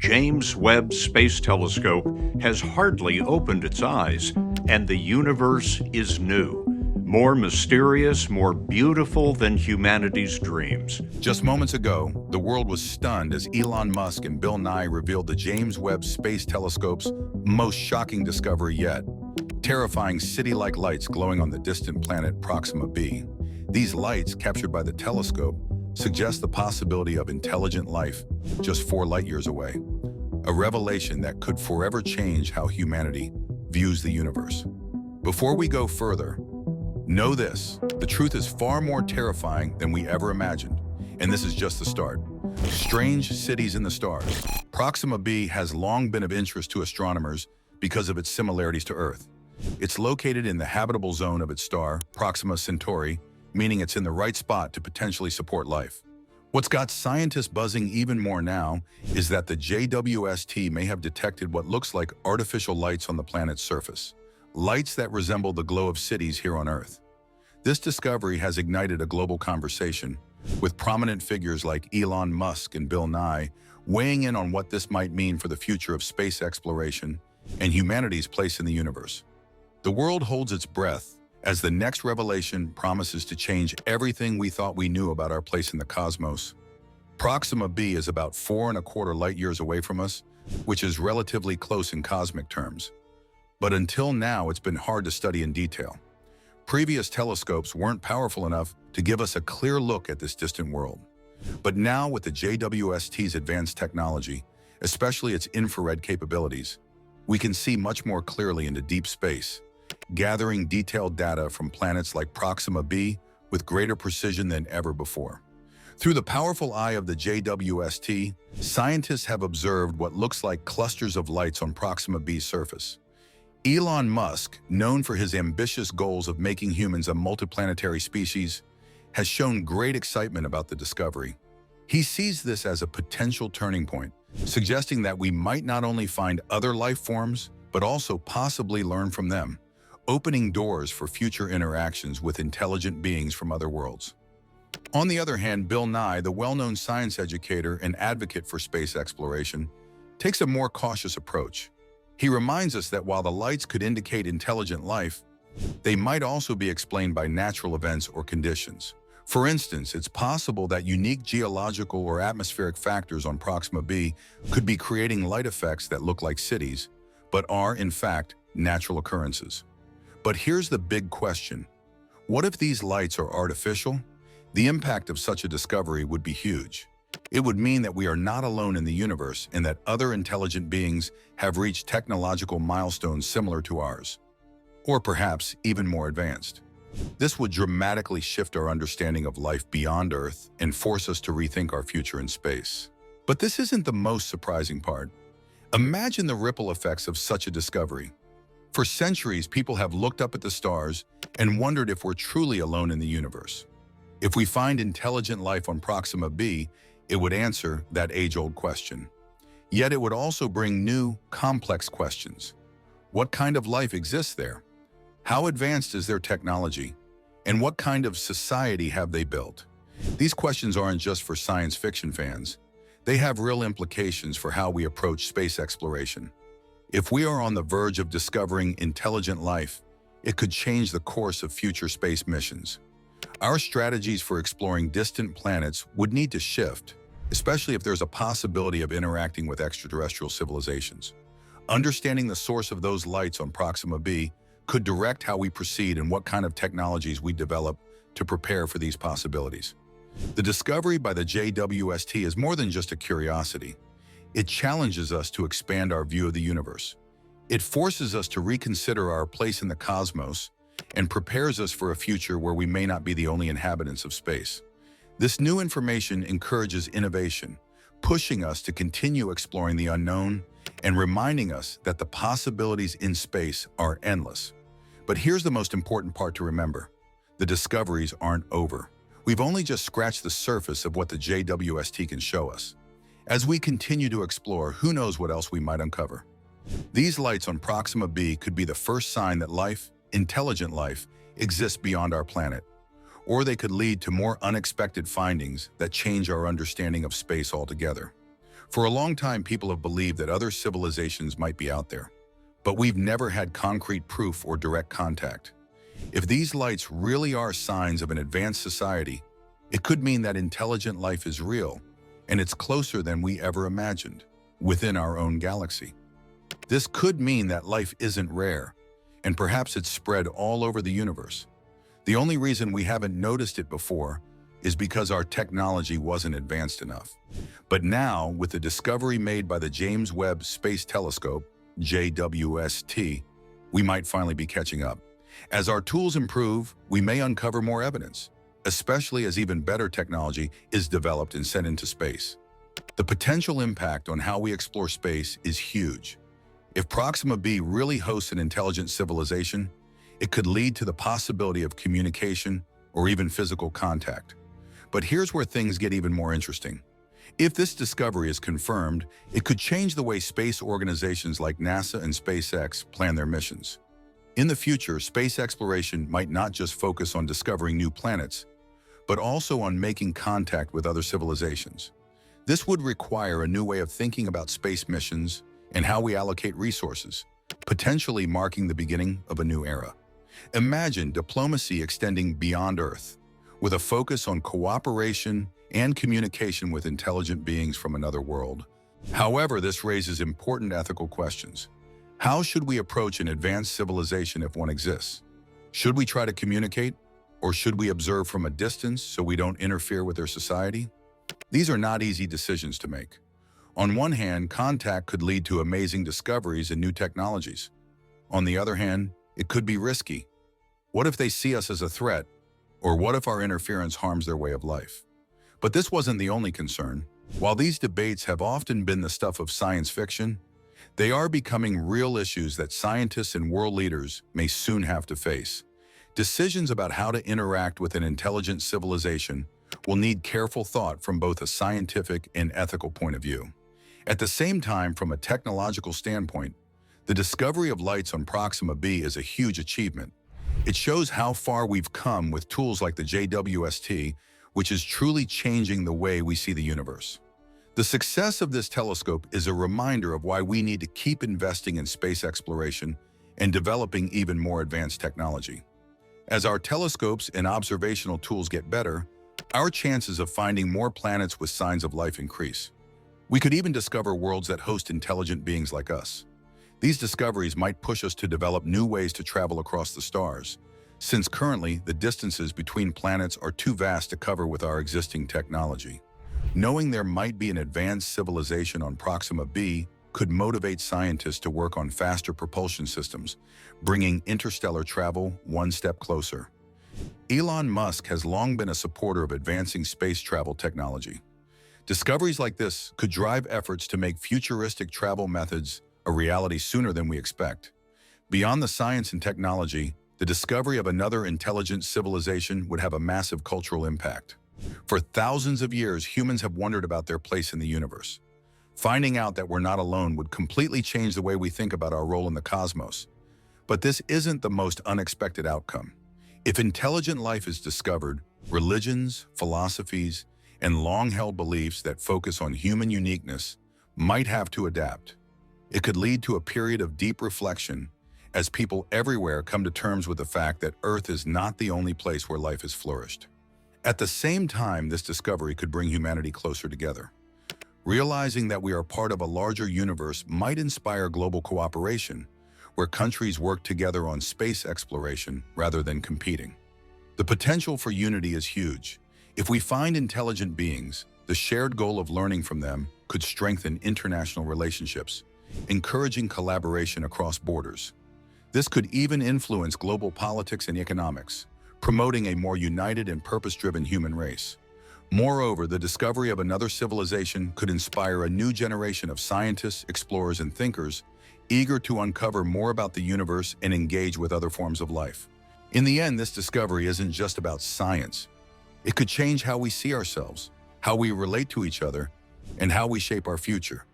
James Webb Space Telescope has hardly opened its eyes, and the universe is new. More mysterious, more beautiful than humanity's dreams. Just moments ago, the world was stunned as Elon Musk and Bill Nye revealed the James Webb Space Telescope's most shocking discovery yet: terrifying city-like lights glowing on the distant planet Proxima B. These lights, captured by the telescope, suggest the possibility of intelligent life just 4 light-years away. A revelation that could forever change how humanity views the universe. Before we go further, know this: the truth is far more terrifying than we ever imagined, and this is just the start. Strange cities in the stars. Proxima B has long been of interest to astronomers because of its similarities to Earth. It's located in the habitable zone of its star, Proxima Centauri, meaning it's in the right spot to potentially support life. What's got scientists buzzing even more now is that the JWST may have detected what looks like artificial lights on the planet's surface. Lights that resemble the glow of cities here on Earth. This discovery has ignited a global conversation, with prominent figures like Elon Musk and Bill Nye weighing in on what this might mean for the future of space exploration and humanity's place in the universe. The world holds its breath as the next revelation promises to change everything we thought we knew about our place in the cosmos. Proxima B is about 4.25 light-years away from us, which is relatively close in cosmic terms. But until now, it's been hard to study in detail. Previous telescopes weren't powerful enough to give us a clear look at this distant world. But now, with the JWST's advanced technology, especially its infrared capabilities, we can see much more clearly into deep space, gathering detailed data from planets like Proxima B with greater precision than ever before. Through the powerful eye of the JWST, scientists have observed what looks like clusters of lights on Proxima B's surface. Elon Musk, known for his ambitious goals of making humans a multiplanetary species, has shown great excitement about the discovery. He sees this as a potential turning point, suggesting that we might not only find other life forms, but also possibly learn from them, opening doors for future interactions with intelligent beings from other worlds. On the other hand, Bill Nye, the well-known science educator and advocate for space exploration, takes a more cautious approach. He reminds us that while the lights could indicate intelligent life, they might also be explained by natural events or conditions. For instance, it's possible that unique geological or atmospheric factors on Proxima B could be creating light effects that look like cities, but are, in fact, natural occurrences. But here's the big question. What if these lights are artificial? The impact of such a discovery would be huge. It would mean that we are not alone in the universe and that other intelligent beings have reached technological milestones similar to ours, or perhaps even more advanced. This would dramatically shift our understanding of life beyond Earth and force us to rethink our future in space. But this isn't the most surprising part. Imagine the ripple effects of such a discovery. For centuries, people have looked up at the stars and wondered if we're truly alone in the universe. If we find intelligent life on Proxima B, it would answer that age-old question. Yet it would also bring new, complex questions. What kind of life exists there? How advanced is their technology? And what kind of society have they built? These questions aren't just for science fiction fans. They have real implications for how we approach space exploration. If we are on the verge of discovering intelligent life, it could change the course of future space missions. Our strategies for exploring distant planets would need to shift, especially if there's a possibility of interacting with extraterrestrial civilizations. Understanding the source of those lights on Proxima B could direct how we proceed and what kind of technologies we develop to prepare for these possibilities. The discovery by the JWST is more than just a curiosity. It challenges us to expand our view of the universe. It forces us to reconsider our place in the cosmos and prepares us for a future where we may not be the only inhabitants of space. This new information encourages innovation, pushing us to continue exploring the unknown and reminding us that the possibilities in space are endless. But here's the most important part to remember. The discoveries aren't over. We've only just scratched the surface of what the JWST can show us. As we continue to explore, who knows what else we might uncover. These lights on Proxima B could be the first sign that life, intelligent life, exists beyond our planet. Or they could lead to more unexpected findings that change our understanding of space altogether. For a long time, people have believed that other civilizations might be out there, but we've never had concrete proof or direct contact. If these lights really are signs of an advanced society, it could mean that intelligent life is real, and it's closer than we ever imagined, within our own galaxy. This could mean that life isn't rare, and perhaps it's spread all over the universe. The only reason we haven't noticed it before is because our technology wasn't advanced enough. But now, with the discovery made by the James Webb Space Telescope, JWST, we might finally be catching up. As our tools improve, we may uncover more evidence, especially as even better technology is developed and sent into space. The potential impact on how we explore space is huge. If Proxima B really hosts an intelligent civilization, it could lead to the possibility of communication or even physical contact. But here's where things get even more interesting. If this discovery is confirmed, it could change the way space organizations like NASA and SpaceX plan their missions. In the future, space exploration might not just focus on discovering new planets, but also on making contact with other civilizations. This would require a new way of thinking about space missions and how we allocate resources, potentially marking the beginning of a new era. Imagine diplomacy extending beyond Earth, with a focus on cooperation and communication with intelligent beings from another world. However, this raises important ethical questions. How should we approach an advanced civilization if one exists? Should we try to communicate, or should we observe from a distance so we don't interfere with their society? These are not easy decisions to make. On one hand, contact could lead to amazing discoveries and new technologies. On the other hand, it could be risky. What if they see us as a threat? Or what if our interference harms their way of life? But this wasn't the only concern. While these debates have often been the stuff of science fiction, they are becoming real issues that scientists and world leaders may soon have to face. Decisions about how to interact with an intelligent civilization will need careful thought from both a scientific and ethical point of view. At the same time, from a technological standpoint, the discovery of lights on Proxima B is a huge achievement. It shows how far we've come with tools like the JWST, which is truly changing the way we see the universe. The success of this telescope is a reminder of why we need to keep investing in space exploration and developing even more advanced technology. As our telescopes and observational tools get better, our chances of finding more planets with signs of life increase. We could even discover worlds that host intelligent beings like us. These discoveries might push us to develop new ways to travel across the stars, since currently the distances between planets are too vast to cover with our existing technology. Knowing there might be an advanced civilization on Proxima B could motivate scientists to work on faster propulsion systems, bringing interstellar travel one step closer. Elon Musk has long been a supporter of advancing space travel technology. Discoveries like this could drive efforts to make futuristic travel methods a reality sooner than we expect. Beyond the science and technology, the discovery of another intelligent civilization would have a massive cultural impact. For thousands of years, humans have wondered about their place in the universe. Finding out that we're not alone would completely change the way we think about our role in the cosmos. But this isn't the most unexpected outcome. If intelligent life is discovered, religions, philosophies, and long-held beliefs that focus on human uniqueness might have to adapt. It could lead to a period of deep reflection as people everywhere come to terms with the fact that Earth is not the only place where life has flourished. At the same time, this discovery could bring humanity closer together. Realizing that we are part of a larger universe might inspire global cooperation, where countries work together on space exploration rather than competing. The potential for unity is huge. If we find intelligent beings, the shared goal of learning from them could strengthen international relationships, encouraging collaboration across borders. This could even influence global politics and economics, promoting a more united and purpose-driven human race. Moreover, the discovery of another civilization could inspire a new generation of scientists, explorers, and thinkers eager to uncover more about the universe and engage with other forms of life. In the end, this discovery isn't just about science. It could change how we see ourselves, how we relate to each other, and how we shape our future.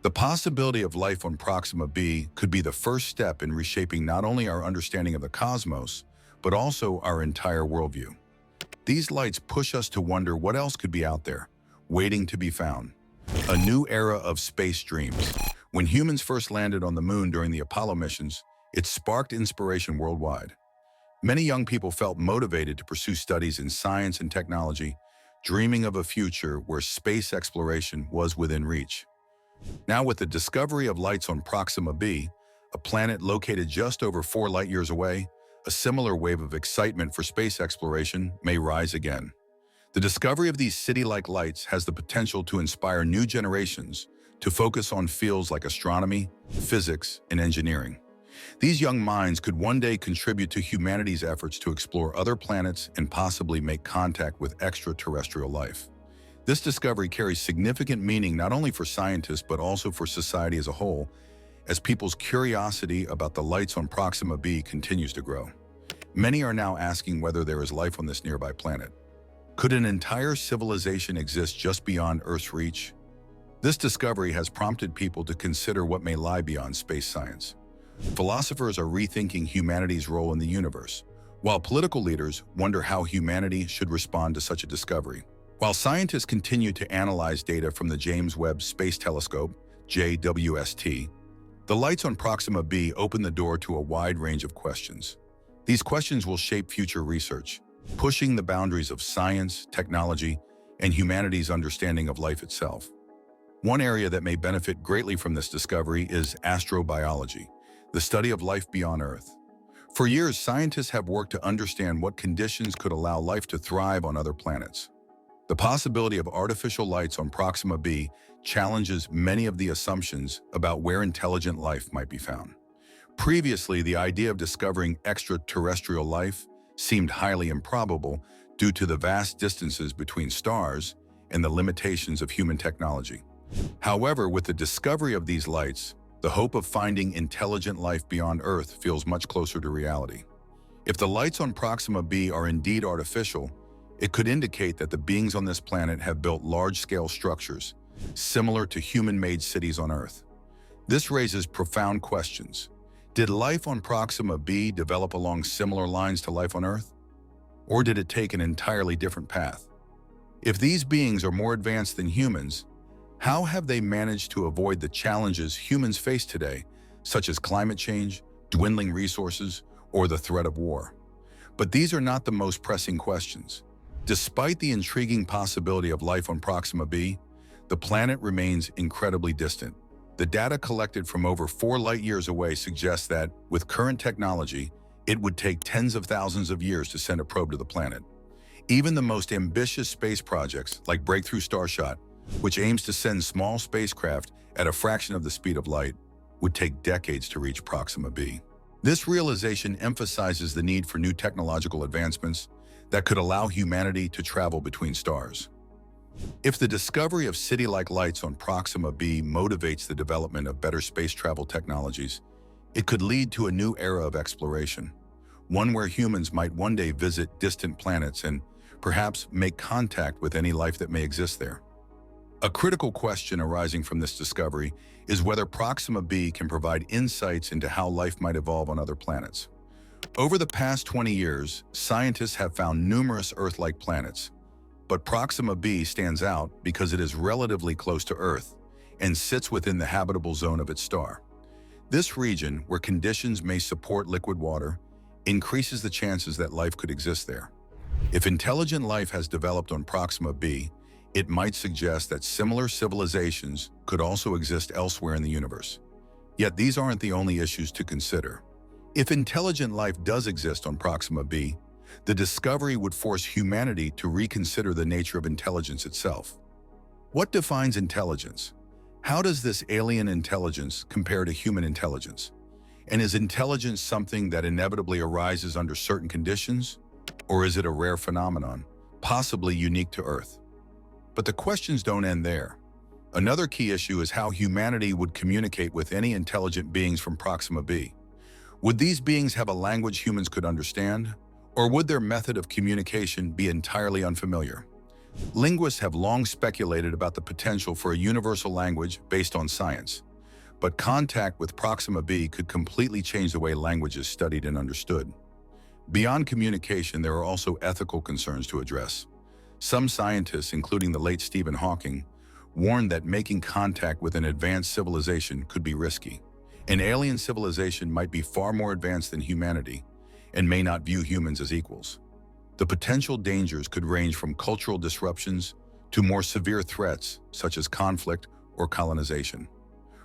The possibility of life on Proxima B could be the first step in reshaping not only our understanding of the cosmos, but also our entire worldview. These lights push us to wonder what else could be out there, waiting to be found. A new era of space dreams. When humans first landed on the moon during the Apollo missions, it sparked inspiration worldwide. Many young people felt motivated to pursue studies in science and technology, dreaming of a future where space exploration was within reach. Now, with the discovery of lights on Proxima B, a planet located just over 4 light-years away, a similar wave of excitement for space exploration may rise again. The discovery of these city-like lights has the potential to inspire new generations to focus on fields like astronomy, physics, and engineering. These young minds could one day contribute to humanity's efforts to explore other planets and possibly make contact with extraterrestrial life. This discovery carries significant meaning not only for scientists but also for society as a whole, as people's curiosity about the lights on Proxima B continues to grow. Many are now asking whether there is life on this nearby planet. Could an entire civilization exist just beyond Earth's reach? This discovery has prompted people to consider what may lie beyond space science. Philosophers are rethinking humanity's role in the universe, while political leaders wonder how humanity should respond to such a discovery. While scientists continue to analyze data from the James Webb Space Telescope, JWST, the lights on Proxima B open the door to a wide range of questions. These questions will shape future research, pushing the boundaries of science, technology, and humanity's understanding of life itself. One area that may benefit greatly from this discovery is astrobiology, the study of life beyond Earth. For years, scientists have worked to understand what conditions could allow life to thrive on other planets. The possibility of artificial lights on Proxima B challenges many of the assumptions about where intelligent life might be found. Previously, the idea of discovering extraterrestrial life seemed highly improbable due to the vast distances between stars and the limitations of human technology. However, with the discovery of these lights, the hope of finding intelligent life beyond Earth feels much closer to reality. If the lights on Proxima B are indeed artificial, it could indicate that the beings on this planet have built large-scale structures, similar to human-made cities on Earth. This raises profound questions. Did life on Proxima B develop along similar lines to life on Earth? Or did it take an entirely different path? If these beings are more advanced than humans, how have they managed to avoid the challenges humans face today, such as climate change, dwindling resources, or the threat of war? But these are not the most pressing questions. Despite the intriguing possibility of life on Proxima B, the planet remains incredibly distant. The data collected from over 4 light-years away suggests that, with current technology, it would take tens of thousands of years to send a probe to the planet. Even the most ambitious space projects, like Breakthrough Starshot, which aims to send small spacecraft at a fraction of the speed of light, would take decades to reach Proxima B. This realization emphasizes the need for new technological advancements that could allow humanity to travel between stars. If the discovery of city-like lights on Proxima B motivates the development of better space travel technologies, it could lead to a new era of exploration, one where humans might one day visit distant planets and perhaps make contact with any life that may exist there. A critical question arising from this discovery is whether Proxima B can provide insights into how life might evolve on other planets. Over the past 20 years, scientists have found numerous Earth-like planets, but Proxima B stands out because it is relatively close to Earth and sits within the habitable zone of its star. This region, where conditions may support liquid water, increases the chances that life could exist there. If intelligent life has developed on Proxima B, it might suggest that similar civilizations could also exist elsewhere in the universe. Yet these aren't the only issues to consider. If intelligent life does exist on Proxima B, the discovery would force humanity to reconsider the nature of intelligence itself. What defines intelligence? How does this alien intelligence compare to human intelligence? And is intelligence something that inevitably arises under certain conditions? Or is it a rare phenomenon, possibly unique to Earth? But the questions don't end there. Another key issue is how humanity would communicate with any intelligent beings from Proxima B. Would these beings have a language humans could understand? Or would their method of communication be entirely unfamiliar? Linguists have long speculated about the potential for a universal language based on science. But contact with Proxima B could completely change the way language is studied and understood. Beyond communication, there are also ethical concerns to address. Some scientists, including the late Stephen Hawking, warned that making contact with an advanced civilization could be risky. An alien civilization might be far more advanced than humanity and may not view humans as equals. The potential dangers could range from cultural disruptions to more severe threats such as conflict or colonization.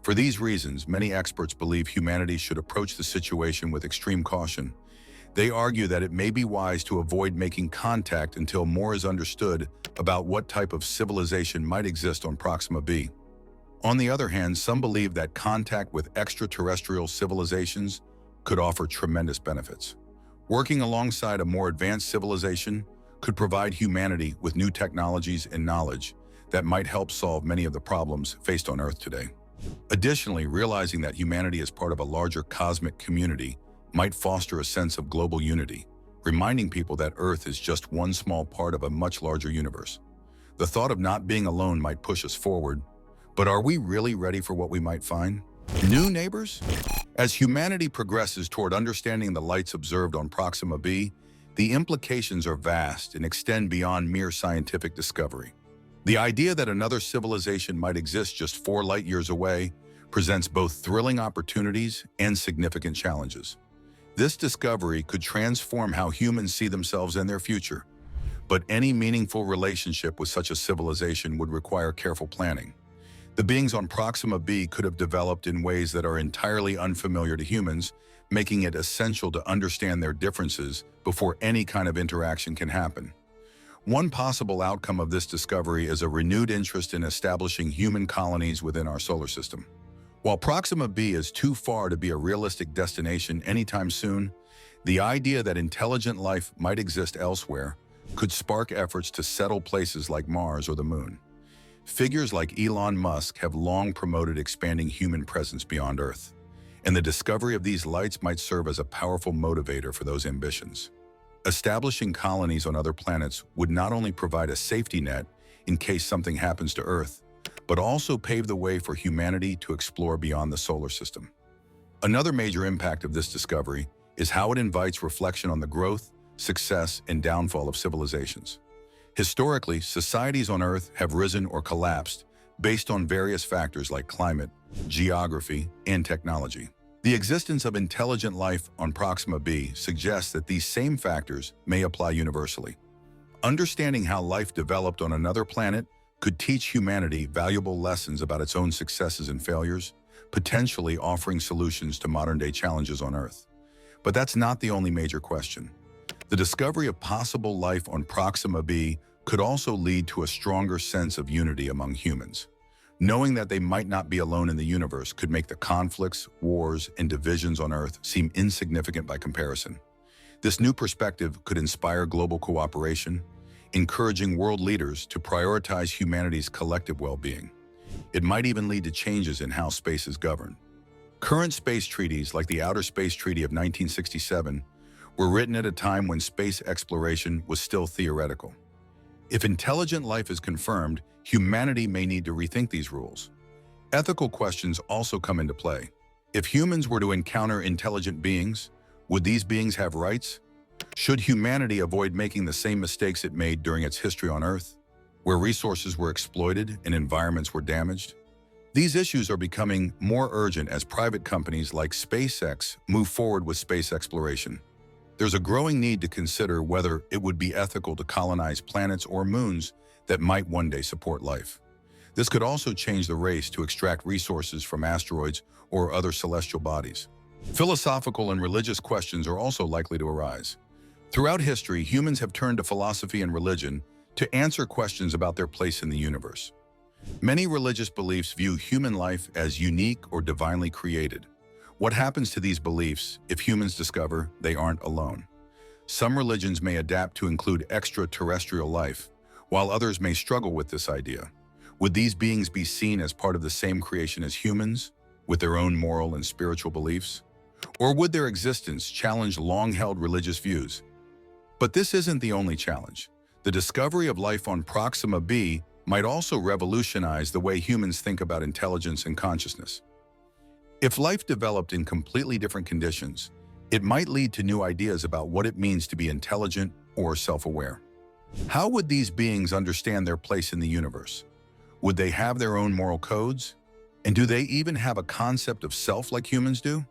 For these reasons, many experts believe humanity should approach the situation with extreme caution. They argue that it may be wise to avoid making contact until more is understood about what type of civilization might exist on Proxima B. On the other hand, some believe that contact with extraterrestrial civilizations could offer tremendous benefits. Working alongside a more advanced civilization could provide humanity with new technologies and knowledge that might help solve many of the problems faced on Earth today. Additionally, realizing that humanity is part of a larger cosmic community might foster a sense of global unity, reminding people that Earth is just one small part of a much larger universe. The thought of not being alone might push us forward, but are we really ready for what we might find? New neighbors? As humanity progresses toward understanding the lights observed on Proxima B, the implications are vast and extend beyond mere scientific discovery. The idea that another civilization might exist just 4 light years away presents both thrilling opportunities and significant challenges. This discovery could transform how humans see themselves and their future, but any meaningful relationship with such a civilization would require careful planning. The beings on Proxima B could have developed in ways that are entirely unfamiliar to humans, making it essential to understand their differences before any kind of interaction can happen. One possible outcome of this discovery is a renewed interest in establishing human colonies within our solar system. While Proxima B is too far to be a realistic destination anytime soon, the idea that intelligent life might exist elsewhere could spark efforts to settle places like Mars or the Moon. Figures like Elon Musk have long promoted expanding human presence beyond Earth, and the discovery of these lights might serve as a powerful motivator for those ambitions. Establishing colonies on other planets would not only provide a safety net in case something happens to Earth, but also pave the way for humanity to explore beyond the solar system. Another major impact of this discovery is how it invites reflection on the growth, success, and downfall of civilizations. Historically, societies on Earth have risen or collapsed based on various factors like climate, geography, and technology. The existence of intelligent life on Proxima B suggests that these same factors may apply universally. Understanding how life developed on another planet could teach humanity valuable lessons about its own successes and failures, potentially offering solutions to modern-day challenges on Earth. But that's not the only major question. The discovery of possible life on Proxima B could also lead to a stronger sense of unity among humans. Knowing that they might not be alone in the universe could make the conflicts, wars, and divisions on Earth seem insignificant by comparison. This new perspective could inspire global cooperation, encouraging world leaders to prioritize humanity's collective well-being. It might even lead to changes in how space is governed. Current space treaties, like the Outer Space Treaty of 1967, were written at a time when space exploration was still theoretical. If intelligent life is confirmed, humanity may need to rethink these rules. Ethical questions also come into play. If humans were to encounter intelligent beings, would these beings have rights? Should humanity avoid making the same mistakes it made during its history on Earth, where resources were exploited and environments were damaged? These issues are becoming more urgent as private companies like SpaceX move forward with space exploration. There's a growing need to consider whether it would be ethical to colonize planets or moons that might one day support life. This could also change the race to extract resources from asteroids or other celestial bodies. Philosophical and religious questions are also likely to arise. Throughout history, humans have turned to philosophy and religion to answer questions about their place in the universe. Many religious beliefs view human life as unique or divinely created. What happens to these beliefs if humans discover they aren't alone? Some religions may adapt to include extraterrestrial life, while others may struggle with this idea. Would these beings be seen as part of the same creation as humans, with their own moral and spiritual beliefs? Or would their existence challenge long-held religious views? But this isn't the only challenge. The discovery of life on Proxima B might also revolutionize the way humans think about intelligence and consciousness. If life developed in completely different conditions, it might lead to new ideas about what it means to be intelligent or self-aware. How would these beings understand their place in the universe? Would they have their own moral codes? And do they even have a concept of self like humans do?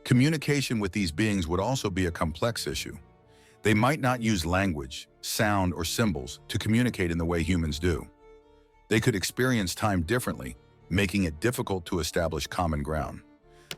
Communication with these beings would also be a complex issue. They might not use language, sound, or symbols to communicate in the way humans do. They could experience time differently, making it difficult to establish common ground.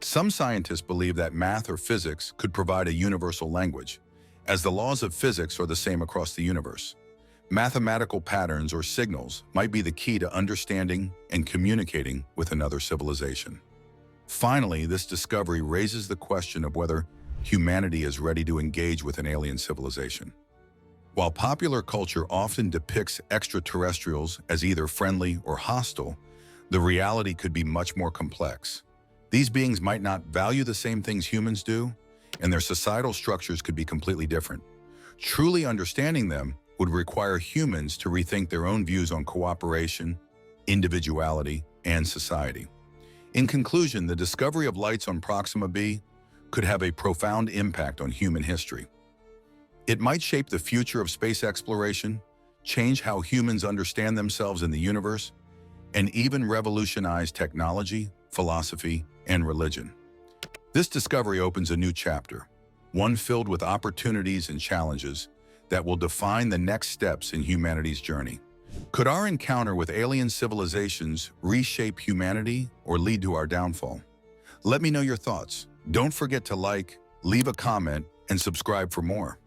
Some scientists believe that math or physics could provide a universal language, as the laws of physics are the same across the universe. Mathematical patterns or signals might be the key to understanding and communicating with another civilization. Finally, this discovery raises the question of whether humanity is ready to engage with an alien civilization. While popular culture often depicts extraterrestrials as either friendly or hostile, the reality could be much more complex. These beings might not value the same things humans do, and their societal structures could be completely different. Truly understanding them would require humans to rethink their own views on cooperation, individuality, and society. In conclusion, the discovery of lights on Proxima B could have a profound impact on human history. It might shape the future of space exploration, change how humans understand themselves in the universe, and even revolutionize technology, philosophy, and religion. This discovery opens a new chapter, one filled with opportunities and challenges that will define the next steps in humanity's journey. Could our encounter with alien civilizations reshape humanity or lead to our downfall? Let me know your thoughts. Don't forget to like, leave a comment, and subscribe for more.